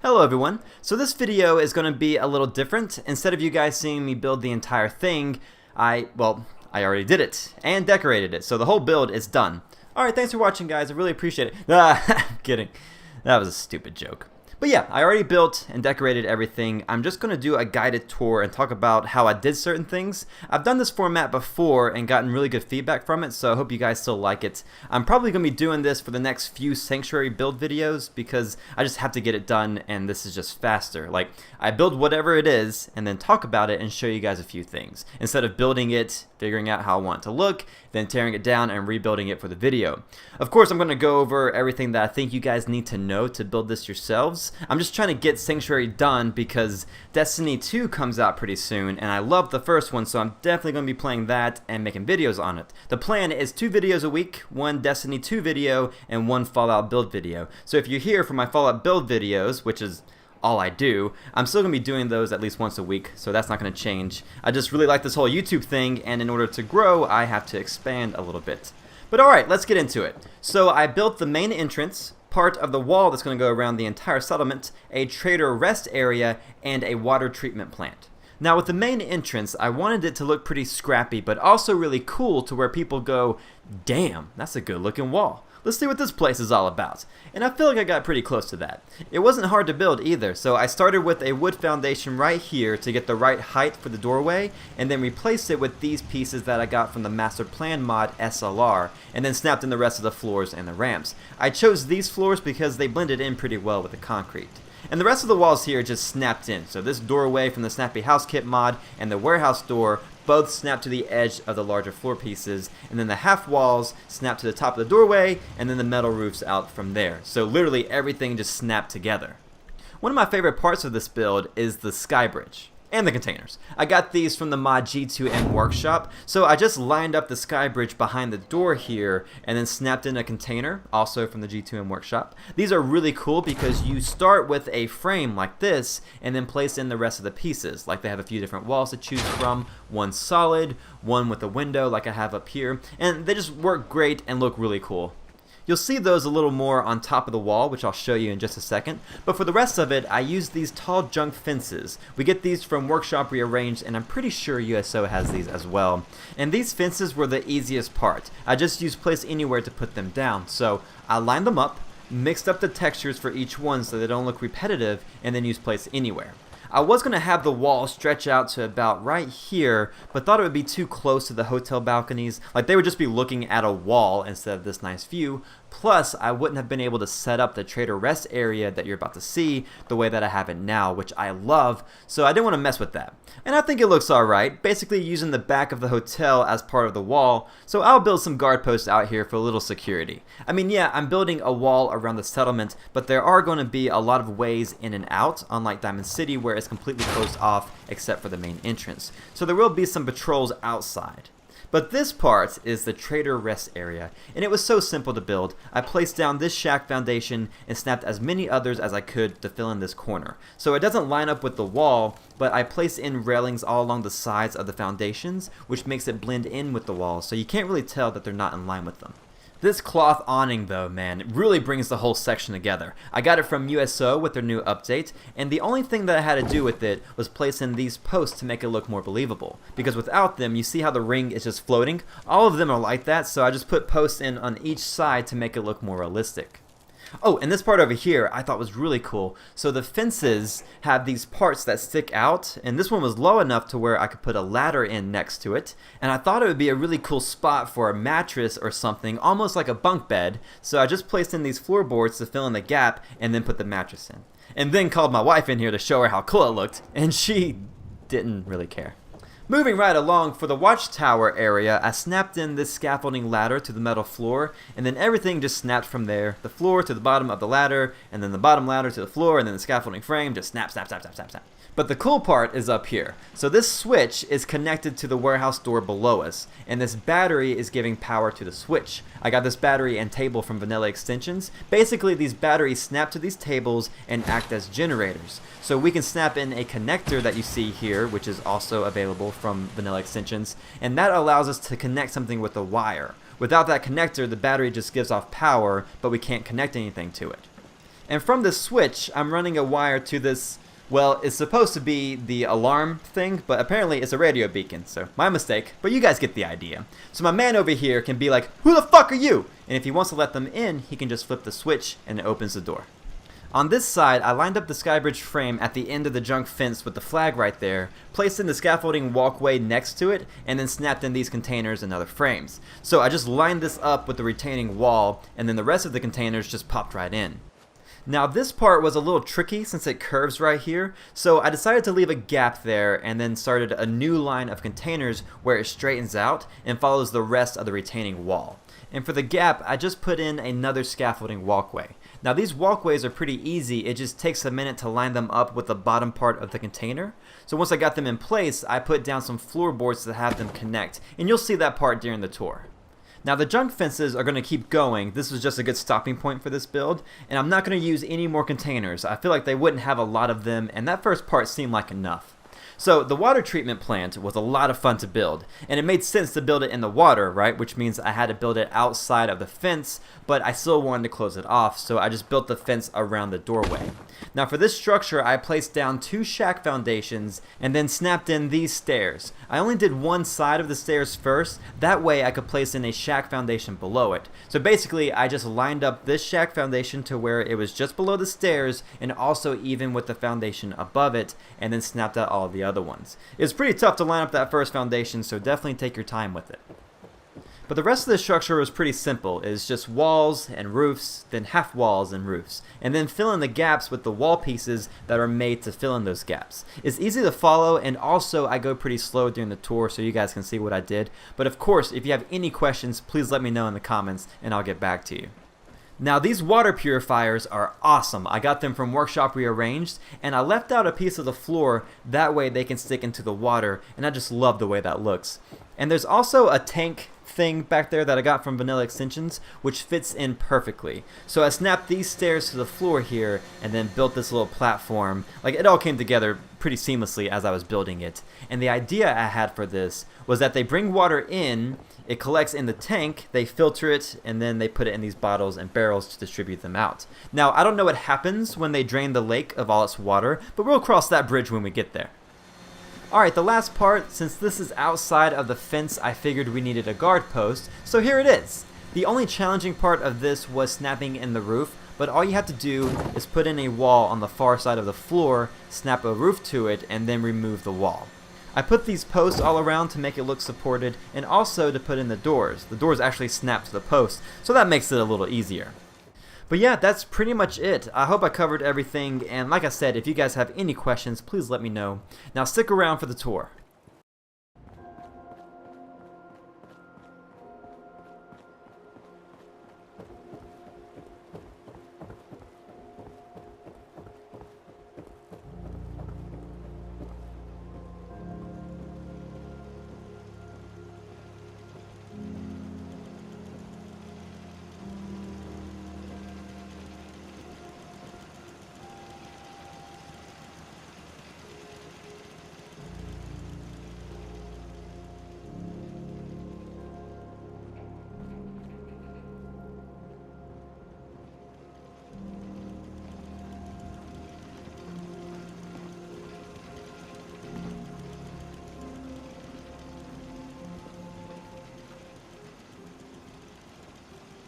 Hello everyone. So this video is going to be a little different. Instead of you guys seeing me build the entire thing, I already did it and decorated it. So the whole build is done. Alright, thanks for watching guys. I really appreciate it. I'm kidding. That was a stupid joke. But yeah, I already built and decorated everything. I'm just going to do a guided tour and talk about how I did certain things. I've done this format before and gotten really good feedback from it, so I hope you guys still like it. I'm probably going to be doing this for the next few Sanctuary build videos because I just have to get it done and this is just faster. Like, I build whatever it is and then talk about it and show you guys a few things. Instead of building it, figuring out how I want it to look, then tearing it down and rebuilding it for the video. Of course, I'm going to go over everything that I think you guys need to know to build this yourselves. I'm just trying to get Sanctuary done because Destiny 2 comes out pretty soon and I love the first one, so I'm definitely going to be playing that and making videos on it. The plan is 2 videos a week, 1 Destiny 2 video and 1 Fallout build video. So if you're here for my Fallout build videos, which is all I do, I'm still going to be doing those at least once a week, so that's not going to change. I just really like this whole YouTube thing, and in order to grow, I have to expand a little bit. But alright, let's get into it. So I built the main entrance, part of the wall that's going to go around the entire settlement, a trader rest area, and a water treatment plant. Now with the main entrance, I wanted it to look pretty scrappy, but also really cool to where people go, damn, that's a good looking wall. Let's see what this place is all about. And I feel like I got pretty close to that. It wasn't hard to build either, so I started with a wood foundation right here to get the right height for the doorway, and then replaced it with these pieces that I got from the Master Plan mod SLR, and then snapped in the rest of the floors and the ramps. I chose these floors because they blended in pretty well with the concrete. And the rest of the walls here just snapped in, so this doorway from the Snappy House Kit mod and the warehouse door both snap to the edge of the larger floor pieces, and then the half walls snap to the top of the doorway, and then the metal roofs out from there. So literally everything just snapped together. One of my favorite parts of this build is the sky bridge and the containers. I got these from the mod G2M workshop, so I just lined up the sky bridge behind the door here and then snapped in a container, also from the G2M workshop. These are really cool because you start with a frame like this and then place in the rest of the pieces. Like they have a few different walls to choose from, one solid, one with a window like I have up here, and they just work great and look really cool. You'll see those a little more on top of the wall, which I'll show you in just a second, but for the rest of it, I use these tall junk fences. We get these from Workshop Rearranged, and I'm pretty sure USO has these as well. And these fences were the easiest part. I just used Place Anywhere to put them down, so I lined them up, mixed up the textures for each one so they don't look repetitive, and then used Place Anywhere. I was going to have the wall stretch out to about right here, but thought it would be too close to the hotel balconies. Like they would just be looking at a wall instead of this nice view. Plus, I wouldn't have been able to set up the trader rest area that you're about to see the way that I have it now, which I love, so I didn't want to mess with that. And I think it looks alright, basically using the back of the hotel as part of the wall, so I'll build some guard posts out here for a little security. I mean, yeah, I'm building a wall around the settlement, but there are going to be a lot of ways in and out, unlike Diamond City where it's completely closed off except for the main entrance. So there will be some patrols outside. But this part is the trader rest area, and it was so simple to build. I placed down this shack foundation and snapped as many others as I could to fill in this corner. So it doesn't line up with the wall, but I placed in railings all along the sides of the foundations, which makes it blend in with the walls, so you can't really tell that they're not in line with them. This cloth awning though, man, it really brings the whole section together. I got it from USO with their new update, and the only thing that I had to do with it was place in these posts to make it look more believable. Because without them, you see how the ring is just floating? All of them are like that, so I just put posts in on each side to make it look more realistic. Oh, and this part over here I thought was really cool. So the fences have these parts that stick out, and this one was low enough to where I could put a ladder in next to it, and I thought it would be a really cool spot for a mattress or something, almost like a bunk bed, so I just placed in these floorboards to fill in the gap and then put the mattress in. And then called my wife in here to show her how cool it looked, and she didn't really care. Moving right along, for the watchtower area, I snapped in this scaffolding ladder to the metal floor, and then everything just snapped from there. The floor to the bottom of the ladder, and then the bottom ladder to the floor, and then the scaffolding frame just snap, snap, snap, snap, snap, snap. But the cool part is up here. So this switch is connected to the warehouse door below us, and this battery is giving power to the switch. I got this battery and table from Vanilla Extensions. Basically, these batteries snap to these tables and act as generators. So we can snap in a connector that you see here, which is also available from Vanilla Extensions, and that allows us to connect something with a wire. Without that connector, the battery just gives off power, but we can't connect anything to it. And from this switch, I'm running a wire to this, well, it's supposed to be the alarm thing, but apparently it's a radio beacon, so my mistake, but you guys get the idea. So my man over here can be like, who the fuck are you? And if he wants to let them in, he can just flip the switch and it opens the door. On this side, I lined up the skybridge frame at the end of the junk fence with the flag right there, placed in the scaffolding walkway next to it, and then snapped in these containers and other frames. So I just lined this up with the retaining wall, and then the rest of the containers just popped right in. Now this part was a little tricky since it curves right here, so I decided to leave a gap there and then started a new line of containers where it straightens out and follows the rest of the retaining wall. And for the gap, I just put in another scaffolding walkway. Now these walkways are pretty easy, it just takes a minute to line them up with the bottom part of the container. So once I got them in place, I put down some floorboards to have them connect, and you'll see that part during the tour. Now the junk fences are going to keep going. This was just a good stopping point for this build, and I'm not going to use any more containers. I feel like they wouldn't have a lot of them, and that first part seemed like enough. So the water treatment plant was a lot of fun to build, and it made sense to build it in the water, right? Which means I had to build it outside of the fence, but I still wanted to close it off, so I just built the fence around the doorway. Now for this structure, I placed down 2 shack foundations and then snapped in these stairs. I only did one side of the stairs first, that way I could place in a shack foundation below it. So basically, I just lined up this shack foundation to where it was just below the stairs and also even with the foundation above it, and then snapped out all of the other ones. It's pretty tough to line up that first foundation, so definitely take your time with it. But the rest of the structure was pretty simple. It's just walls and roofs, then half walls and roofs, and then fill in the gaps with the wall pieces that are made to fill in those gaps. It's easy to follow, and also I go pretty slow during the tour so you guys can see what I did. But of course, if you have any questions, please let me know in the comments and I'll get back to you. Now these water purifiers are awesome. I got them from Workshop Rearranged, and I left out a piece of the floor, that way they can stick into the water, and I just love the way that looks. And there's also a tank thing back there that I got from Vanilla Extensions, which fits in perfectly. So I snapped these stairs to the floor here and then built this little platform. Like, it all came together pretty seamlessly as I was building it. And the idea I had for this was that they bring water in, it collects in the tank, they filter it, and then they put it in these bottles and barrels to distribute them out. Now, I don't know what happens when they drain the lake of all its water, but we'll cross that bridge when we get there. Alright, the last part, since this is outside of the fence, I figured we needed a guard post, so here it is. The only challenging part of this was snapping in the roof, but all you have to do is put in a wall on the far side of the floor, snap a roof to it, and then remove the wall. I put these posts all around to make it look supported, and also to put in the doors. The doors actually snap to the post, so that makes it a little easier. But yeah, that's pretty much it. I hope I covered everything, and like I said, if you guys have any questions, please let me know. Now stick around for the tour.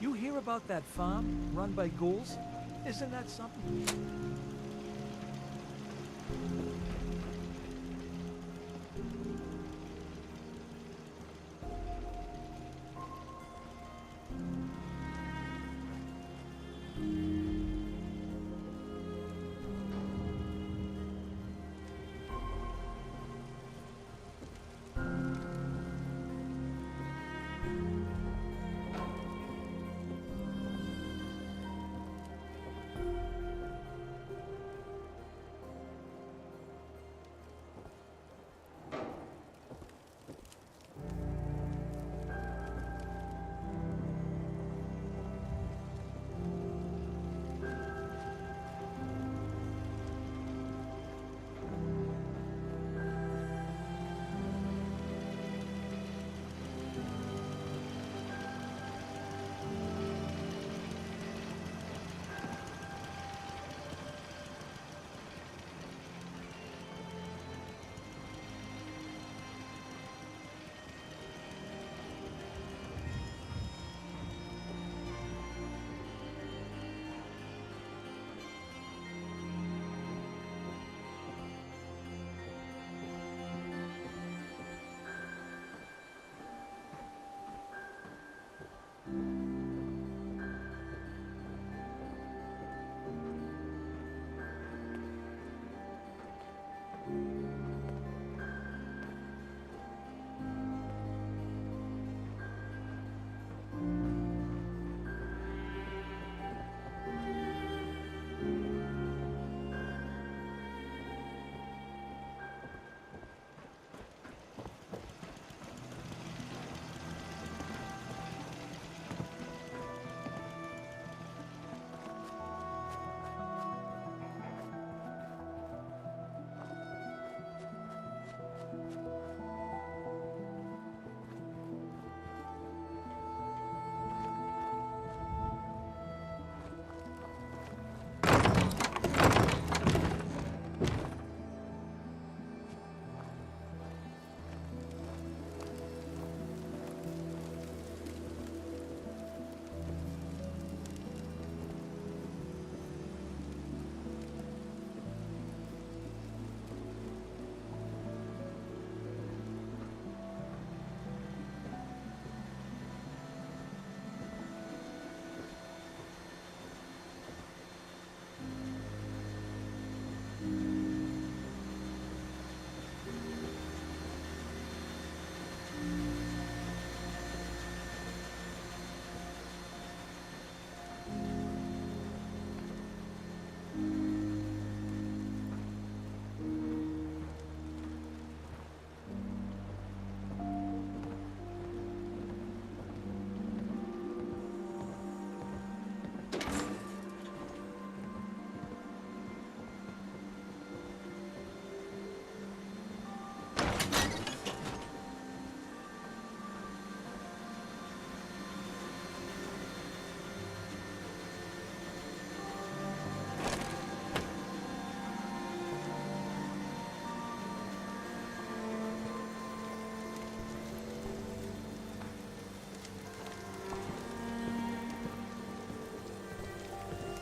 You hear about that farm run by ghouls? Isn't that something?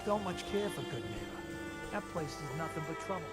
Don't much care for good neighbor. That place is nothing but trouble.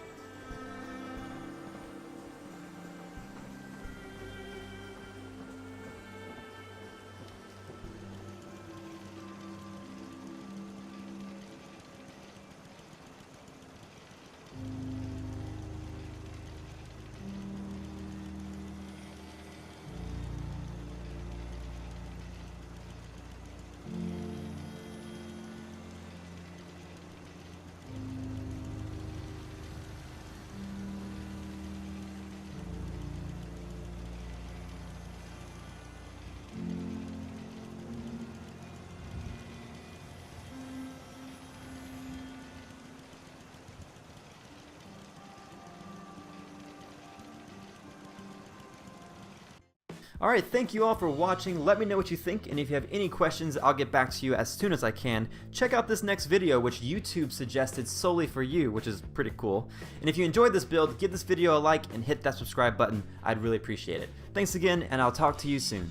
Alright, thank you all for watching. Let me know what you think, and if you have any questions, I'll get back to you as soon as I can. Check out this next video, which YouTube suggested solely for you, which is pretty cool. And if you enjoyed this build, give this video a like and hit that subscribe button. I'd really appreciate it. Thanks again, and I'll talk to you soon.